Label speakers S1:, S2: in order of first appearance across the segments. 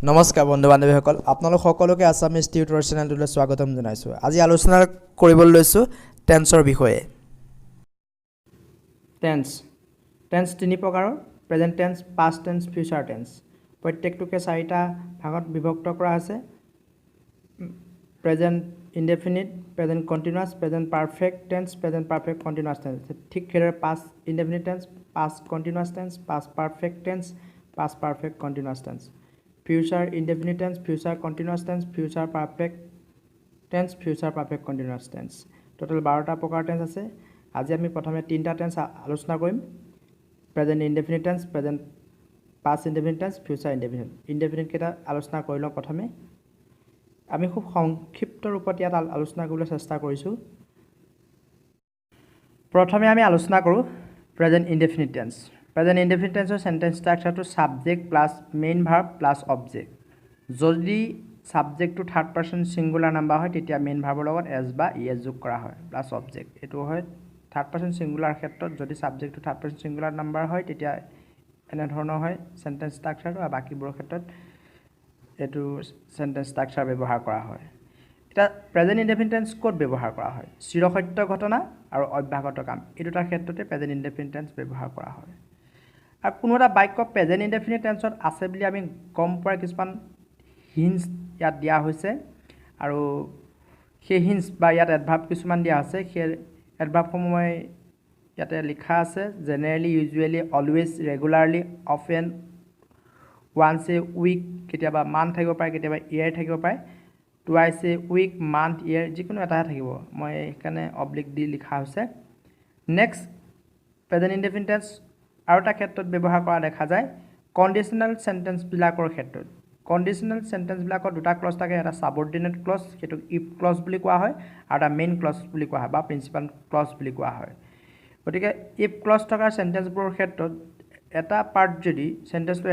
S1: নমস্কাৰ বন্ধু বান্ধৱীসকল আপোনালোক সকলোকে আছামিজ টিউটৰ চেনেলটোলৈ স্বাগতম জনাইছোঁ। আজি আলোচনা কৰিবলৈ লৈছোঁ টেন্সৰ বিষয়ে। টেন্স তিনি প্ৰকাৰৰ: present tense, past tense, future tense. প্ৰত্যেকটোকে চাৰিটা ভাগত বিভক্ত কৰা আছে: present indefinite, present continuous, present perfect tense, present perfect continuous tense. ঠিক সেইদৰে past indefinite tense, past continuous tense, past perfect tense, past perfect continuous tense. Future indefinite tense, future continuous tense, future perfect tense, future perfect continuous tense. Total 12টা প্ৰকাৰ tense আছে। আজি আমি প্ৰথমে 3টা tense আলোচনা কৰিম: present indefinite tense, present past indefinite tense, future indefinite. ইনডেফিনিটকেইটা আলোচনা কৰি লওঁ। প্ৰথমে আমি খুব সংক্ষিপ্ত ৰূপত ইয়াত আলোচনা কৰিবলৈ চেষ্টা কৰিছোঁ। প্ৰথমে আমি আলোচনা কৰোঁ present indefinite tense. Present indefinite টেন্সৰ চেণ্টেন্স ষ্ট্ৰাকচাৰটো subject plus main verb plus object. যদি ছাবজেক্টটো থাৰ্ড পাৰ্চন ছিংগুলাৰ নাম্বাৰ হয় তেতিয়া মেইন ভাৰ্বৰ লগত এছ বা ই এছ যোগ কৰা হয়, প্লাছ অবজেক্ট। এইটো হয় থাৰ্ড পাৰ্চন ছিংগুলাৰ ক্ষেত্ৰত। যদি ছাবজেক্টটো থাৰ্ড পাৰ্চন ছিংগুলাৰ নাম্বাৰ হয় তেতিয়া এনেধৰণৰ হয় চেণ্টেন্স ষ্ট্ৰাকচাৰটো, আৰু বাকীবোৰৰ ক্ষেত্ৰত এইটো চেণ্টেন্স ষ্ট্ৰাকচাৰ ব্যৱহাৰ কৰা হয়। এতিয়া প্ৰেজেন্ট ইনডেফিনিট টেন্স ক'ত ব্যৱহাৰ কৰা হয়? চিৰসত্য ঘটনা আৰু অভ্যাসগত কাম, এই দুটা ক্ষেত্ৰতে প্ৰেজেন্ট ইনডেফিনিট টেন্স ব্যৱহাৰ কৰা হয়। আৰু কোনো এটা বাক্য প্ৰেজেন্ট ইনডেফিনিট টেন্সত আছে বুলি আমি গম পোৱাৰ কিছুমান হিণ্টছ ইয়াত দিয়া হৈছে, আৰু সেই হিণ্টছ বা ইয়াত এডভাৰ্ব কিছুমান দিয়া আছে। সেই এডভাৰ্বসমূহ মই ইয়াতে লিখা আছে: generally, usually, always, regularly, often, once a week, কেতিয়াবা মান্থ থাকিব পাৰে, কেতিয়াবা ইয়েৰ থাকিব পাৰে, twice a week, month, year, যিকোনো এটাহে থাকিব। মই সেইকাৰণে অব্লিক দি লিখা হৈছে। নেক্সট, প্ৰেজেন্ট ইনডেফিনিট টেন্স আৰু এটা ক্ষেত্ৰত ব্যৱহাৰ কৰা দেখা যায়, কণ্ডিশ্যনেল চেণ্টেন্সবিলাকৰ ক্ষেত্ৰত। কণ্ডিশ্যনেল চেণ্টেন্সবিলাকত দুটা ক্লজ থাকে: এটা ছাবঅৰ্ডিনেট ক্লজ, সেইটোক ইফ ক্লজ বুলি কোৱা হয়, আৰু এটা মেইন ক্লজ বুলি কোৱা হয় বা প্ৰিন্সিপাল ক্লজ বুলি কোৱা হয়। গতিকে ইফ ক্লজ থকা চেণ্টেন্সবোৰৰ ক্ষেত্ৰত এটা পাৰ্ট যদি চেণ্টেন্সটো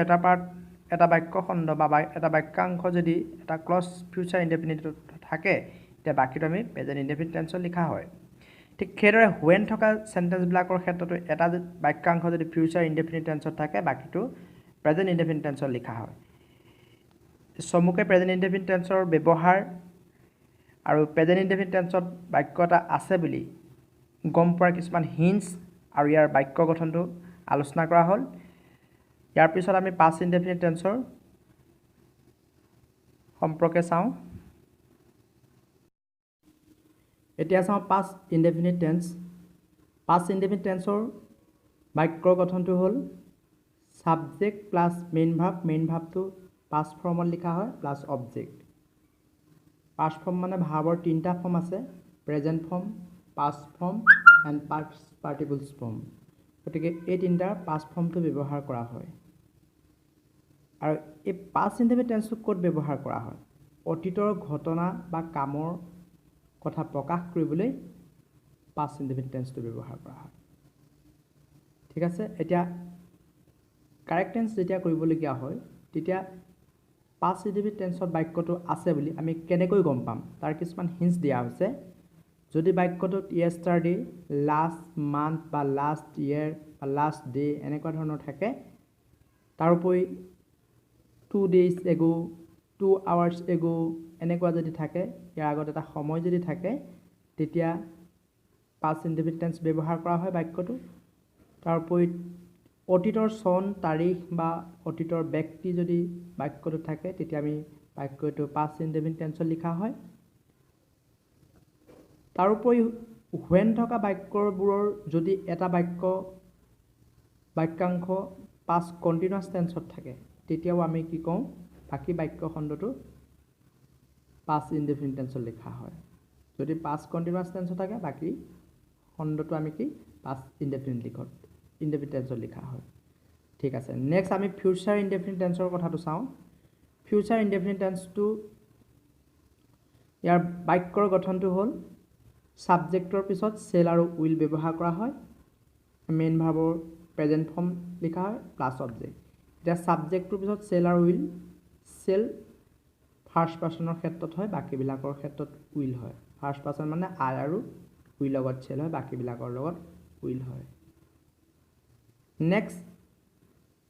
S1: এটা বাক্য খণ্ড বা এটা বাক্যাংশ যদি এটা ক্লজ ফিউচাৰ ইনডেফিনিটত থাকে তেতিয়া বাকীটো আমি প্ৰেজেন্ট ইনডেফিনিট টেন্সত লিখা হয়। ঠিক সেইদৰে হুৱেন থকা চেণ্টেন্সবিলাকৰ ক্ষেত্ৰতো এটা বাক্যাংশ যদি ফিউচাৰ ইনডেফিনিট টেন্সত থাকে বাকীটো প্ৰেজেন্ট ইনডেফিনিট টেন্সত লিখা হয়। চমুকৈ প্ৰেজেন্ট ইনডেফিনিট টেন্সৰ ব্যৱহাৰ আৰু প্ৰেজেন্ট ইনডেফিনিট টেন্সত বাক্য এটা আছে বুলি গম পোৱাৰ কিছুমান হিণ্টছ আৰু ইয়াৰ বাক্য গঠনটো আলোচনা কৰা হ'ল। ইয়াৰ পিছত আমি পাষ্ট ইনডেফিনিট টেন্সৰ সম্পৰ্কে চাওঁ। এতিয়া চাওঁ past indefinite tense. Past indefinite টেন্সৰ বাক্যৰ গঠনটো হ'ল subject plus main verb, main ভাৰ্বটো পাষ্ট ফৰ্মত লিখা হয়, প্লাছ অবজেক্ট। পাষ্ট ফৰ্ম মানে ভাৰ্বৰ 3টা ফৰ্ম আছে: present form, past form and past participles form. গতিকে এই 3টাৰ পাষ্ট ফৰ্মটো ব্যৱহাৰ কৰা হয়। আৰু এই পাষ্ট ইনডেফিনিট টেন্সটো ক'ত ব্যৱহাৰ কৰা হয়? অতীতৰ ঘটনা বা কামৰ কথা প্ৰকাশ কৰিবলৈ পাষ্ট ইনডেফিনিট টেন্সটো ব্যৱহাৰ কৰা হয়। ঠিক আছে। এতিয়া কাৰেক্ট টেন্স যেতিয়া কৰিবলগীয়া হয় তেতিয়া পাষ্ট ইনডেফিনিট টেন্সত বাক্যটো আছে বুলি আমি কেনেকৈ গম পাম? তাৰ কিছুমান হিণ্টছ দিয়া হৈছে। যদি বাক্যটোত য়েষ্টাৰডে, লাষ্ট মান্থ বা লাষ্ট ইয়েৰ বা লাষ্ট ডে এনেকুৱা ধৰণৰ থাকে, তাৰোপৰি 2 days ago, 2 hours ago এনেকুৱা যদি থাকে, ইয়াৰ আগত এটা সময় যদি থাকে, তেতিয়া পাষ্ট ইনডেফিনিট টেন্স ব্যৱহাৰ কৰা হয় বাক্যটো। তাৰোপৰি অতীতৰ চন, তাৰিখ বা অতীতৰ ব্যক্তি যদি বাক্যটো থাকে তেতিয়া আমি বাক্যটো পাষ্ট ইনডেফিনিট টেন্সত লিখা হয়। তাৰোপৰি হুৱেন থকা বাক্যবোৰৰ যদি এটা বাক্যাংশ পাষ্ট কণ্টিনিউৱাছ টেন্সত থাকে তেতিয়াও আমি কি কওঁ? বাকী বাক্য খণ্ডটো পাষ্ট ইনডেফিনিট টেন্সত লিখা হয়। যদি পাষ্ট কণ্টিনিউৱাছ টেন্সত থাকে বাকী খণ্ডটো আমি কি? পাষ্ট ইনডেফিনিট টেন্সত লিখা হয়। ঠিক আছে। নেক্সট আমি ফিউচাৰ ইনডেফিনিট টেন্সৰ কথাটো চাওঁ। ফিউচাৰ ইনডেফিনিট টেন্সটো ইয়াৰ বাক্যৰ গঠনটো হ'ল ছাবজেক্টৰ পিছত চেল আৰু উইল ব্যৱহাৰ কৰা হয়, মেইন ভাৰ্বৰ প্ৰেজেণ্ট ফৰ্ম লিখা হয়, প্লাছ অবজেক্ট। এতিয়া ছাবজেক্টটোৰ পিছত চেল আৰু উইল, চেল ফাৰ্ষ্ট পাৰ্চনৰ ক্ষেত্ৰত হয়, বাকীবিলাকৰ ক্ষেত্ৰত উইল হয়। ফাৰ্ষ্ট পাৰ্চন মানে আই আৰু উইল লগত চেল হয়, বাকীবিলাকৰ লগত উইল হয়। নেক্সট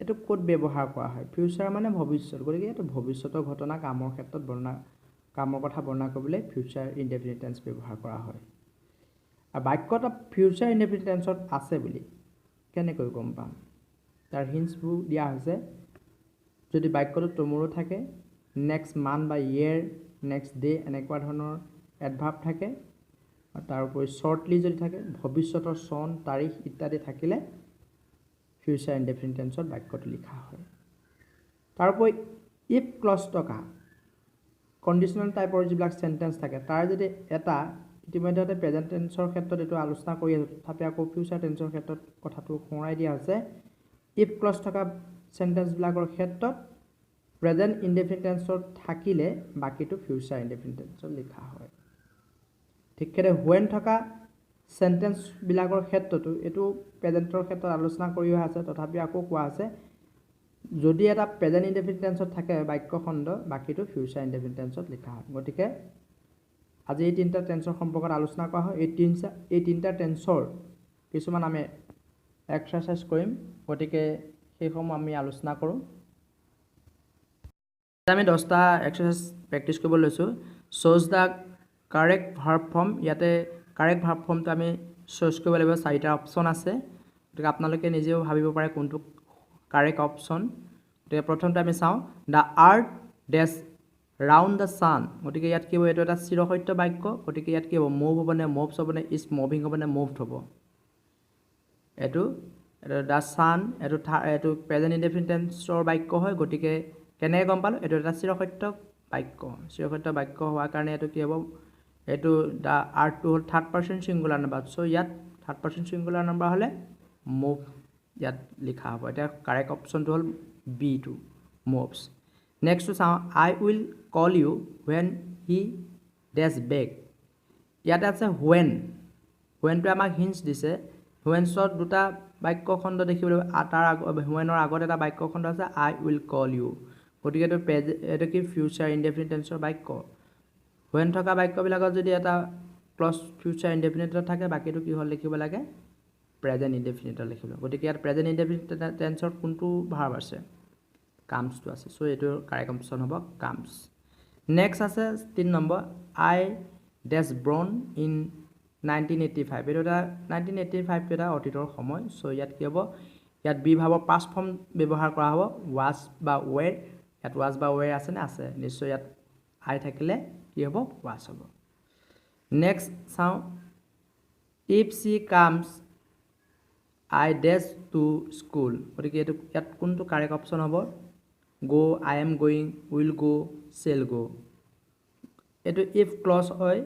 S1: এইটো ক'ত ব্যৱহাৰ কৰা হয় ফিউচাৰ মানে ভৱিষ্যত গতিকে এইটো ভৱিষ্যতৰ ঘটনা কামৰ ক্ষেত্ৰত কামৰ কথা বৰ্ণনা কৰিবলৈ ফিউচাৰ ইনডেফিনিট টেন্স ব্যৱহাৰ কৰা হয় আৰু বাক্য এটা ফিউচাৰ ইনডেফিনিট টেন্সত আছে বুলি কেনেকৈ গম পাম তাৰ হিণ্টছবোৰ দিয়া হৈছে যদি বাক্যটো টুমৰো থাকে নেক্সট মান্থ বা ইয়েৰ নেক্সট ডে এনেকুৱা ধৰণৰ এডভাৰ্ব থাকে আৰু তাৰ উপৰি শ্বৰ্টলি যদি থাকে ভৱিষ্যতৰ চন তাৰিখ ইত্যাদি থাকিলে ফিউচাৰ ইনডেফিনিট টেন্সত বাক্যটো লিখা হয় তাৰ উপৰি ইফ ক্লজ থকা কণ্ডিশ্যনেল টাইপৰ যিবিলাক চেণ্টেন্স থাকে তাৰ যদি এটা ইতিমধ্যতে প্ৰেজেণ্ট টেন্সৰ ক্ষেত্ৰত এইটো আলোচনা কৰি আছোঁ তথাপি আকৌ ফিউচাৰ টেন্সৰ ক্ষেত্ৰত কথাটো সোঁৱৰাই দিয়া হৈছে ইফ ক্লজ থকা চেণ্টেন্সবিলাকৰ ক্ষেত্ৰত প্ৰেজেণ্ট ইনডেফিনিট টেন্সত থাকিলে বাকীটো ফিউচাৰ ইনডেফিনিট টেন্সত লিখা হয় ঠিক সেইদৰে হুৱেন থকা চেণ্টেন্সবিলাকৰ ক্ষেত্ৰতো এইটো প্ৰেজেণ্টৰ ক্ষেত্ৰত আলোচনা কৰি অহা আছে তথাপি আকৌ কোৱা আছে যদি এটা প্ৰেজেণ্ট ইনডেফিনিট টেন্সত থাকে বাক্যখণ্ড বাকীটো ফিউচাৰ ইনডেফিনিট টেন্সত লিখা হয় গতিকে আজি এই তিনিটা টেন্সৰ সম্পৰ্কত আলোচনা কৰা হয় এই তিনিটা টেন্সৰ কিছুমান আমি এক্সাৰচাইজ কৰিম গতিকে সেইসমূহ আমি আলোচনা কৰোঁ আমি 10টা এক্সাৰচাইজ প্ৰেক্টিছ কৰিব লৈছোঁ শ্ব'জ দ্য কাৰেক্ট ভাৰ্ব ফৰ্ম ইয়াতে কাৰেক্ট ভাৰ্ব ফৰ্মটো আমি চুজ কৰিব লাগিব 4টা অপশ্যন আছে গতিকে আপোনালোকে নিজেও ভাবিব পাৰে কোনটো কাৰেক্ট অপশ্যন গতিকে প্ৰথমতে আমি চাওঁ the earth dash round the sun গতিকে ইয়াত কি হ'ব এইটো এটা চিৰসত্য বাক্য গতিকে ইয়াত কি হ'ব মুভ হ'বনে মুভছ হ'বনে ইজ মুভিং হ'বনে মুভড হ'ব এইটো দ্য ছান এইটো প্ৰেজেণ্ট ইনডেফিনিট টেন্সৰ বাক্য হয় গতিকে কেনেকৈ গম পালোঁ এইটো এটা চিৰসত্য বাক্য হোৱাৰ কাৰণে এইটো কি হ'ব এইটো দ্য আৰ্টটো হ'ল থাৰ্ড পাৰ্চন ছিংগুলাৰ নাম্বাৰ চ' ইয়াত থাৰ্ড পাৰ্চন ছিংগুলাৰ নাম্বাৰ হ'লে মুভ ইয়াত লিখা হ'ব এতিয়া কাৰেক্ট অপশ্যনটো হ'ল বিটো মুভছ নেক্সটটো চাওঁ I will call you when he dash back ইয়াতে আছে হুৱেনটোৱে আমাক হিণ্টছ দিছে হুৱেনছত দুটা বাক্যখণ্ড দেখিবলৈ তাৰ হুৱেনৰ আগত এটা বাক্যখণ্ড আছে আই উইল কল ইউ গতিকে এইটো কি ফিউচাৰ ইনডেফিনিট টেন্সৰ বাক্য হুৱেন থকা বাক্যবিলাকত যদি এটা ক্লজ ফিউচাৰ ইনডেফিনিটত থাকে বাকীটো কি হ'ল লিখিব লাগে প্ৰেজেণ্ট ইনডেফিনিটত লিখিব গতিকে ইয়াত প্ৰেজেণ্ট ইনডেফিনিট টেন্সত কোনটো ভাৰ্ব আছে কামছটো আছে চ' এইটো কাৰেক্ট অপশ্যন হ'ব কামছ নেক্সট আছে 3 নম্বৰ আই ডেছ ব্ৰন ইন 1985 এইটো এটা 1985 এটা অতীতৰ সময় চ' ইয়াত কি হ'ব ইয়াত বি ভাৰ্বৰ পাষ্ট ফৰ্ম ব্যৱহাৰ কৰা হ'ব ৱাজ বা ৱেৰ ইয়াত ৱাজ বা ৱেৰ আছেনে আছে নিশ্চয় ইয়াত আই থাকিলে কি হ'ব ৱাজ হ'ব নেক্সট চাওঁ if she comes I dash to school গতিকে এইটো ইয়াত কোনটো কাৰেক্ট অপশ্যন হ'ব go I am going will go shall go এইটো if ক্লজ হয়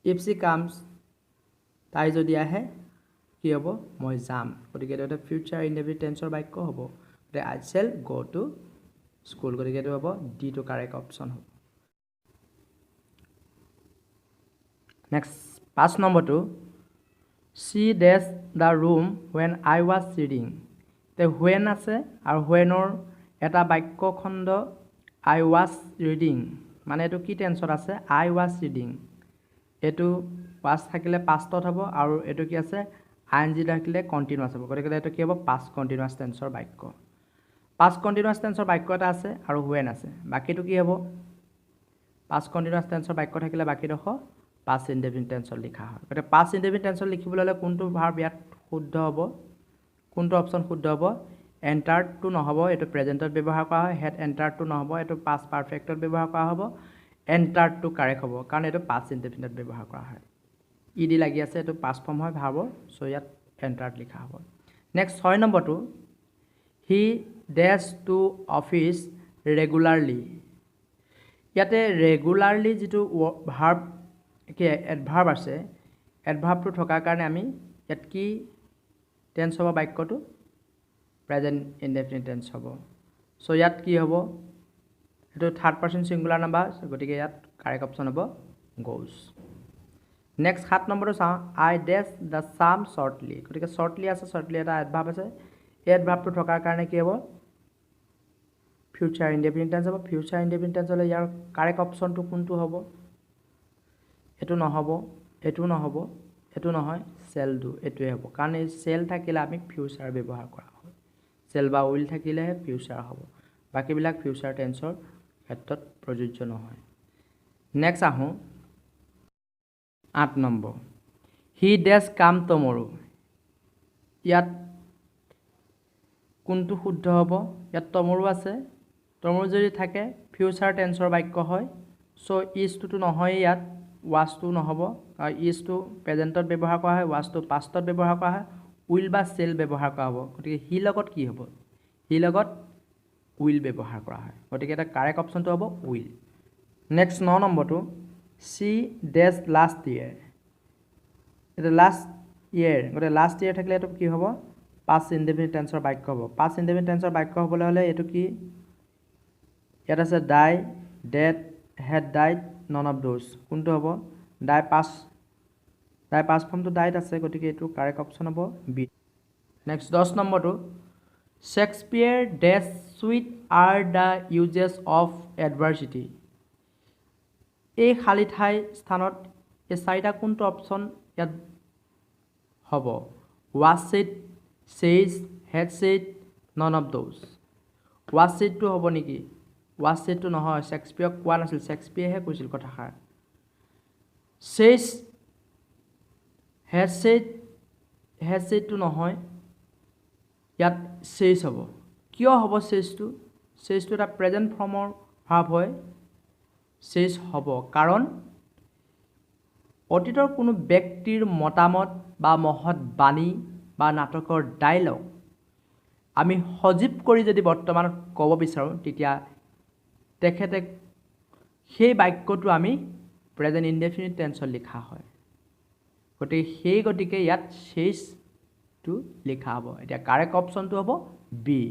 S1: if she comes তাই যদি আহে কি হ'ব মই যাম গতিকে এইটো এটা ফিউচাৰ ইনডেফিনিট টেন্সৰ বাক্য হ'ব গতিকে I shall go to school গতিকে এইটো হ'ব ডি টো কাৰেক্ট অপশ্যন হ'ব নেক্সট 5 নম্বৰটো she dash the room when I was reading তে when আছে আৰু whenৰ এটা বাক্যখণ্ড আই ৱাজ ৰিডিং মানে এইটো কি টেন্সত আছে আই ৱাজ ৰিডিং এইটো পাষ্ট থাকিলে পাষ্টত হ'ব আৰু এইটো কি আছে আই এন জি থাকিলে কণ্টিনিউৱাছ হ'ব গতিকে এইটো কি হ'ব পাষ্ট কণ্টিনিউৱাছ টেন্সৰ বাক্য পাষ্ট কণ্টিনিউৱাছ টেন্সৰ বাক্য এটা আছে আৰু হুৱেন আছে বাকীটো কি হ'ব পাষ্ট কণ্টিনিউৱাছ টেন্সৰ বাক্য থাকিলে বাকীডোখ পাষ্ট ইনডেফিনিট টেন্সত লিখা হয় গতিকে পাষ্ট ইনডেফিনিট টেন্সত লিখিবলৈ হ'লে কোনটো ভাৰ্ব ইয়াত শুদ্ধ হ'ব কোনটো অপশ্যন শুদ্ধ হ'ব এণ্টাৰটো নহ'ব এইটো প্ৰেজেণ্টত ব্যৱহাৰ কৰা হয় হেড এণ্টাৰটো নহ'ব এইটো পাষ্ট পাৰফেক্টত ব্যৱহাৰ কৰা হ'ব এণ্টাৰটো কাৰেক্ট হ'ব কাৰণ এইটো পাষ্ট ইনডেফিনিটত ব্যৱহাৰ কৰা হয় ই ডি লাগি আছে এইটো পাষ্ট ফৰ্ম হয় ভাৰ্বৰ চ' ইয়াত এণ্টাৰত লিখা হ'ব নেক্সট 6 নম্বৰটো হি ডেজ টু অফিচ ৰেগুলাৰলি ইয়াতে ৰেগুলাৰলি যিটো ভাৰ্ব কি এডভাৰ্ব আছে এডভাৰ্বটো থকাৰ কাৰণে আমি ইয়াত কি টেন্স হ'ব বাক্যটো প্ৰেজেণ্ট ইনডেফিনিট টেন্স হ'ব চ' ইয়াত কি হ'ব এইটো থাৰ্ড পাৰ্চন ছিংগুলাৰ নাম্বাৰ গতিকে ইয়াত কাৰেক্ট অপশ্যন হ'ব গ'জ নেক্সট 7 নম্বৰটো চাওঁ I dash the sum shortly গতিকে শ্বৰ্টলি আছে শ্বৰ্টলি এটা এডভাৰ্ব আছে এই এডভাৰ্বটো থকাৰ কাৰণে কি হ'ব ফিউচাৰ ইনডেফিনিট টেন্স হ'ব ফিউচাৰ ইনডেফিনিট টেন্স হ'লে ইয়াৰ কাৰেক্ট অপশ্যনটো কোনটো হ'ব এইটো নহ'ব এইটো নহ'ব এইটো নহয় চেল ডু এইটোৱে হ'ব কাৰণ এই চেল থাকিলে আমি ফিউচাৰ ব্যৱহাৰ কৰা হয় চেল বা উইল থাকিলেহে ফিউচাৰ হ'ব বাকীবিলাক ফিউচাৰ টেন্সৰ ক্ষেত্ৰত প্ৰযোজ্য নহয় নেক্সট আহোঁ 8 নম্বৰ হি ডেজ কাম টমৰো ইয়াত কোনটো শুদ্ধ হ'ব ইয়াত টমৰো আছে টমৰো যদি থাকে ফিউচাৰ টেন্সৰ বাক্য হয় সো ইজটো নহয় ইয়াত ওয়াজটো নহ'ব আৰু ইজটো প্ৰেজেন্টত ব্যৱহাৰ কৰা হয় ওয়াজটো পাষ্টত ব্যৱহাৰ কৰা হয় উইল বা সেল ব্যৱহাৰ কৰা হ'ব গতিকে হি লগত কি হ'ব হি লগত উইল ব্যৱহাৰ কৰা হয় গতিকে এটা কাৰেক্ট অপচনটো হ'ব উইল নেক্সট 9 নম্বৰটো সি ডেজ লাষ্ট ইয়াৰ এটা লাষ্ট ইয়াৰ গতিকে লাষ্ট ইয়াৰ থাকিলে এইটো কি হ'ব পাষ্ট ইনডেফিনিট টেন্সৰ বাক্য হ'ব পাষ্ট ইনডেফিনিট টেন্সৰ বাক্য হ'বলৈ হ'লে এইটো কি ইয়াত আছে die dead had died none of those কোনটো হ'ব ডাই পাষ্ট ফৰ্মটো ডাইড আছে গতিকে এইটো কাৰেক্ট অপচন হ'ব বি নেক্সট 10 নম্বৰটো Shakespeare dash sweet are the uses of adversity এই খালী ঠাই স্থানত এই চাৰিটা কোনটো অপচন ইয়াত হ'ব was said says had said none of those was সেডটো হ'ব নেকি ওয়াজ সেডটো নহয় শেক্সপিয়াৰক কোৱা নাছিল শেক্সপিয়াৰহে কৈছিল কথাষাৰ সেজ হেড সেডটো নহয় ইয়াত সেজ হ'ব কিয় হ'ব সেজটো এটা প্ৰেজেন্ট ফৰ্মৰ ভাৰ্ব হয় সেজ হ'ব কাৰণ অতীতৰ কোনো ব্যক্তিৰ মতামত বা মহৎ বাণী বা নাটকৰ ডায়লগ আমি সজীৱ কৰি যদি বৰ্তমানত ক'ব বিচাৰোঁ তেতিয়া তেখেতে সেই বাক্যটো আমি প্ৰেজেন্ট ইনডেফিনিট টেন্সত লিখা হয় গতিকে ইয়াত সেজটো লিখা হ'ব এতিয়া কাৰেক্ট অপচনটো হ'ব বি